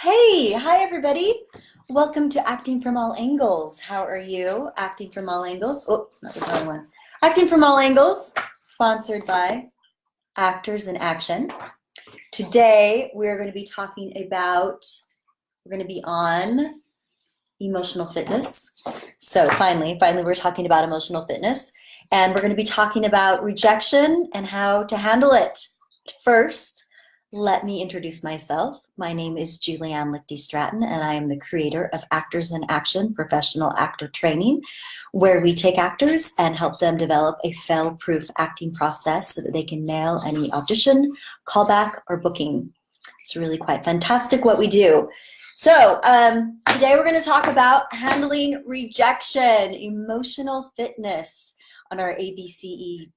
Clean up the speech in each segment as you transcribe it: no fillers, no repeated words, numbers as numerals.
Hi everybody. Welcome to Acting from All Angles. How are you? Acting from All Angles. Oh, that was the wrong one. Acting from All Angles, sponsored by Actors in Action. Today we're going to be talking about, we're going to be on emotional fitness. So finally we're talking about emotional fitness, and we're going to be talking about rejection and how to handle it. First, let me introduce myself. My name is Julianne Lichty-Stratton, and I am the creator of Actors in Action Professional Actor Training, where we take actors and help them develop a fail-proof acting process so that they can nail any audition, callback, or booking. It's really quite fantastic what we do. So today we're going to talk about handling rejection, emotional fitness on our ABCDEFs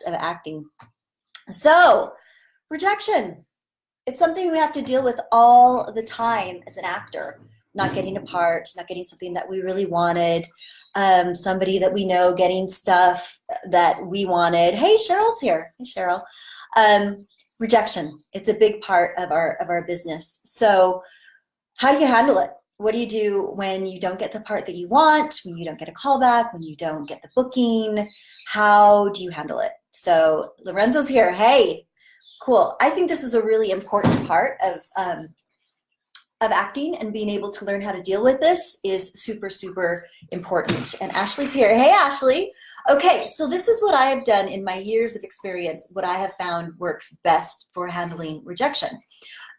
of acting. So rejection, it's something we have to deal with all the time as an actor. Not getting a part, not getting something that we really wanted, somebody that we know getting stuff that we wanted. Hey, Cheryl's here. Hey, Cheryl. Rejection, it's a big part of our business. So how do you handle it? What do you do when you don't get the part that you want, when you don't get a callback, when you don't get the booking? How do you handle it? So Lorenzo's here. Hey, cool. I think this is a really important part of acting, and being able to learn how to deal with this is super, super important. And Ashley's here. Hey, Ashley. Okay, so this is what I have done in my years of experience, what I have found works best for handling rejection.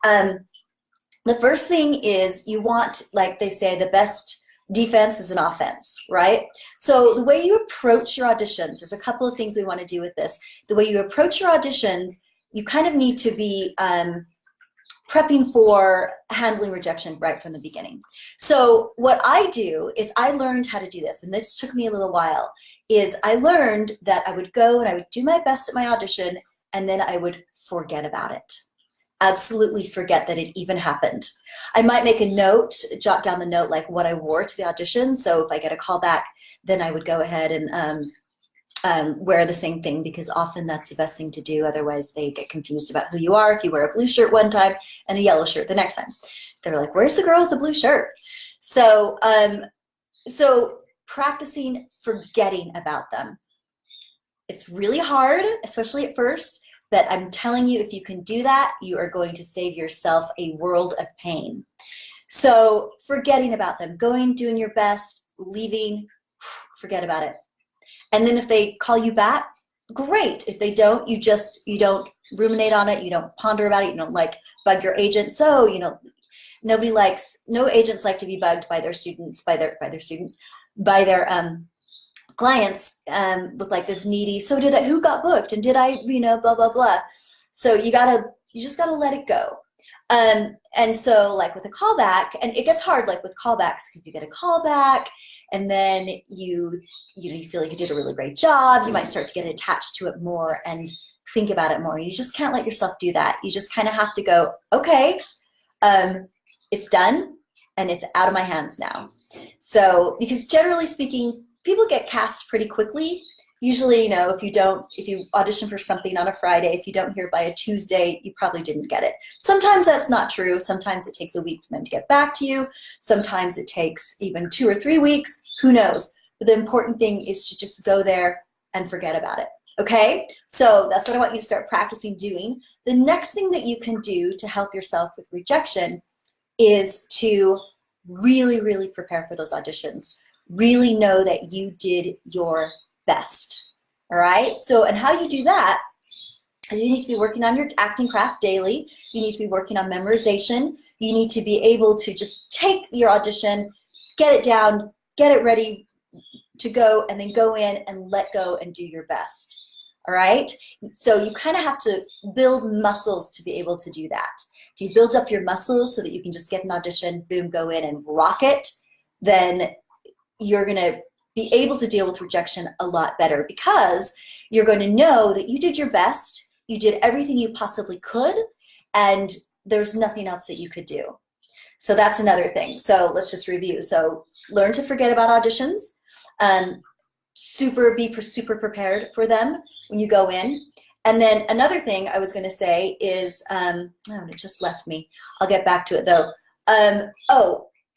The first thing is you want, like they say, the best defense is an offense, right? So the way you approach your auditions, there's a couple of things we want to do with this. The way you approach your auditions, you kind of need to be prepping for handling rejection right from the beginning. So what I do is I learned how to do this, and this took me a little while, is I learned that I would go and I would do my best at my audition, and then I would forget about it. Absolutely forget that it even happened. I might make a note, jot down the note like what I wore to the audition. So if I get a call back, then I would go ahead and wear the same thing, because often that's the best thing to do. Otherwise they get confused about who you are. If you wear a blue shirt one time and a yellow shirt the next time, they're like, where's the girl with the blue shirt? So so practicing forgetting about them. It's really hard, especially at first, but I'm telling you, if you can do that, you are going to save yourself a world of pain. So forgetting about them, going, doing your best, leaving, forget about it. And then if they call you back, great. If they don't, you don't ruminate on it, you don't ponder about it, you don't like bug your agent. So, no agents like to be bugged by their students, by their clients with like this needy, so who got booked, and did I, blah, blah, blah. So you just gotta let it go. And so like with a callback, and it gets hard like with callbacks, because you get a callback and then you feel like you did a really great job. You might start to get attached to it more and think about it more. You just can't let yourself do that. You just kind of have to go, okay, it's done and it's out of my hands now. So, because generally speaking, people get cast pretty quickly. Usually, if you audition for something on a Friday, if you don't hear by a Tuesday, you probably didn't get it. Sometimes that's not true. Sometimes it takes a week for them to get back to you. Sometimes it takes even 2 or 3 weeks. Who knows? But the important thing is to just go there and forget about it. Okay? So that's what I want you to start practicing doing. The next thing that you can do to help yourself with rejection is to really, really prepare for those auditions. Really know that you did your best. All right? So, and how you do that is you need to be working on your acting craft daily. You need to be working on memorization. You need to be able to just take your audition, get it down, get it ready to go, and then go in and let go and do your best. All right? So you kind of have to build muscles to be able to do that. If you build up your muscles so that you can just get an audition, boom, go in and rock it, then you're going to be able to deal with rejection a lot better, because you're going to know that you did your best, you did everything you possibly could, and there's nothing else that you could do. So that's another thing. So let's just review. So learn to forget about auditions. Be super prepared for them when you go in. And then another thing I was going to say is, oh, it just left me. I'll get back to it though.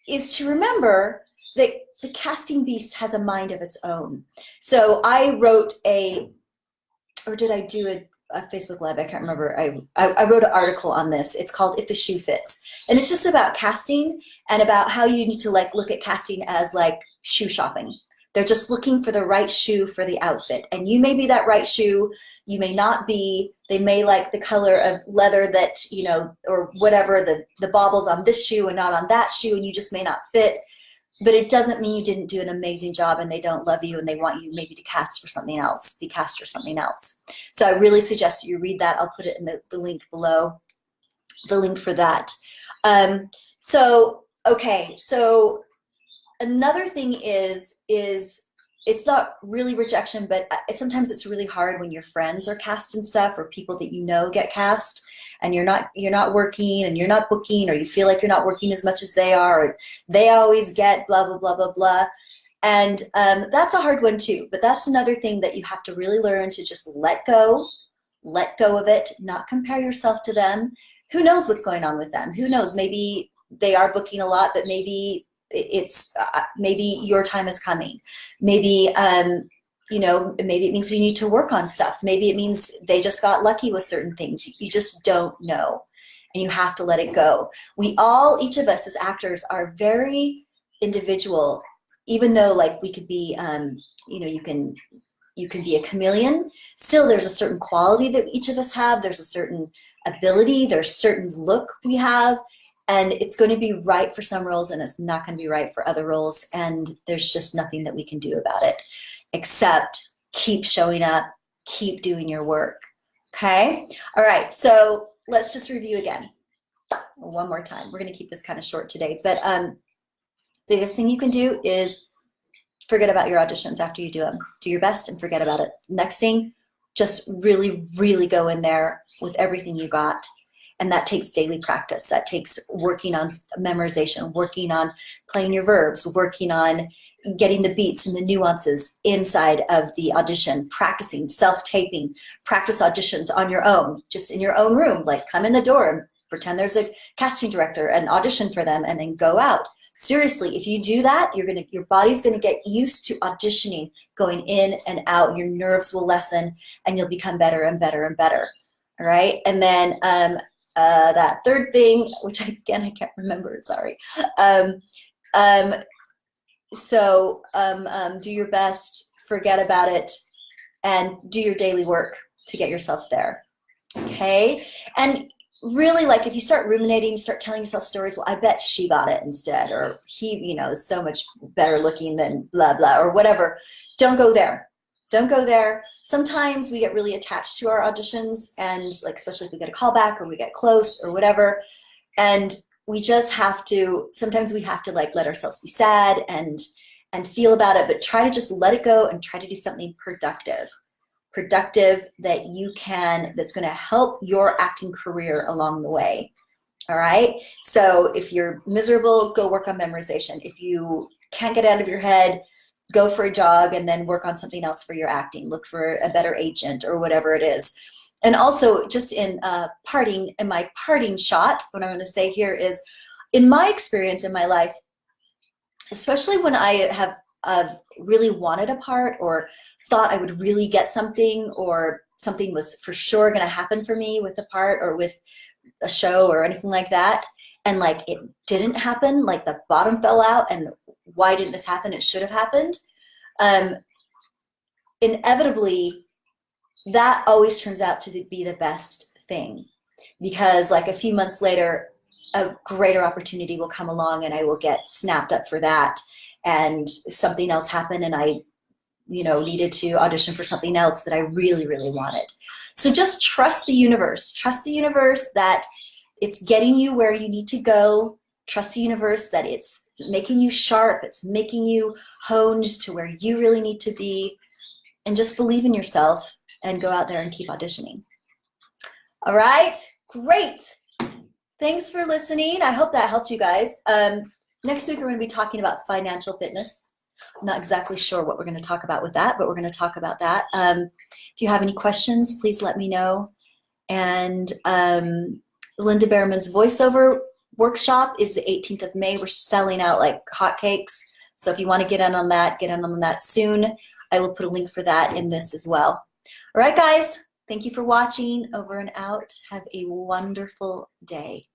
Is to remember that the casting beast has a mind of its own. So I wrote or did I do a Facebook Live? I can't remember. I wrote an article on this. It's called If the Shoe Fits. And it's just about casting and about how you need to like look at casting as like shoe shopping. They're just looking for the right shoe for the outfit. And you may be that right shoe. You may not be. They may like the color of leather that, you know, or whatever, the baubles on this shoe and not on that shoe, and you just may not fit. But it doesn't mean you didn't do an amazing job and they don't love you and they want you maybe to cast for something else, be cast for something else. So I really suggest you read that. I'll put it in the link below, the link for that. Okay, so another thing is it's not really rejection, but sometimes it's really hard when your friends are cast and stuff, or people that you know get cast, and you're not working and you're not booking, or you feel like you're not working as much as they are, or they always get blah blah blah blah blah. And that's a hard one too. But that's another thing that you have to really learn to just let go of it, not compare yourself to them. Who knows what's going on with them? Who knows? Maybe they are booking a lot, but maybe it's maybe your time is coming. Maybe you know, maybe it means you need to work on stuff. Maybe it means they just got lucky with certain things. You just don't know, and you have to let it go. We all, each of us as actors, are very individual. Even though, like, we could be, you know, you can be a chameleon. Still, there's a certain quality that each of us have. There's a certain ability. There's a certain look we have. And it's going to be right for some roles, and it's not going to be right for other roles. And there's just nothing that we can do about it, except keep showing up, keep doing your work. Okay? All right, so let's just review again. One more time. We're going to keep this kind of short today. But biggest thing you can do is forget about your auditions after you do them. Do your best and forget about it. Next thing, just really, really go in there with everything you got. And that takes daily practice. That takes working on memorization, working on playing your verbs, working on getting the beats and the nuances inside of the audition, practicing, self-taping, practice auditions on your own, just in your own room. Like, come in the door and pretend there's a casting director and audition for them, and then go out. Seriously, if you do that, your body's gonna get used to auditioning, going in and out. Your nerves will lessen, and you'll become better and better and better. All right, and then that third thing, which again I can't remember. Sorry. Do your best, forget about it, and do your daily work to get yourself there. Okay, and really, like, if you start ruminating, start telling yourself stories, well, I bet she got it instead, or he, you know, is so much better looking than blah, blah, or whatever. Don't go there. Don't go there. Sometimes we get really attached to our auditions, and like, especially if we get a callback or we get close or whatever, and we just have to, sometimes we have to like let ourselves be sad and feel about it, but try to just let it go and try to do something productive that you can, that's going to help your acting career along the way. All right, so if you're miserable, go work on memorization. If you can't get out of your head, go for a jog and then work on something else for your acting. Look for a better agent or whatever it is. And also, just in my parting shot, what I'm going to say here is, in my experience in my life, especially when I have really wanted a part, or thought I would really get something, or something was for sure going to happen for me with a part or with a show or anything like that, and like it didn't happen, like the bottom fell out, and why didn't this happen? It should have happened. Inevitably, that always turns out to be the best thing, because like a few months later, a greater opportunity will come along and I will get snapped up for that, and something else happened and I, you know, needed to audition for something else that I really, really wanted. So just trust the universe. Trust the universe that it's getting you where you need to go. Trust the universe that it's making you sharp. It's making you honed to where you really need to be. And just believe in yourself and go out there and keep auditioning. All right, great. Thanks for listening. I hope that helped you guys. Next week, we're going to be talking about financial fitness. I'm not exactly sure what we're going to talk about with that, but we're going to talk about that. If you have any questions, please let me know. And Linda Behrman's voiceover workshop is the 18th of May. We're selling out like hotcakes. So if you want to get in on that, get in on that soon. I will put a link for that in this as well. All right, guys. Thank you for watching. Over and out. Have a wonderful day.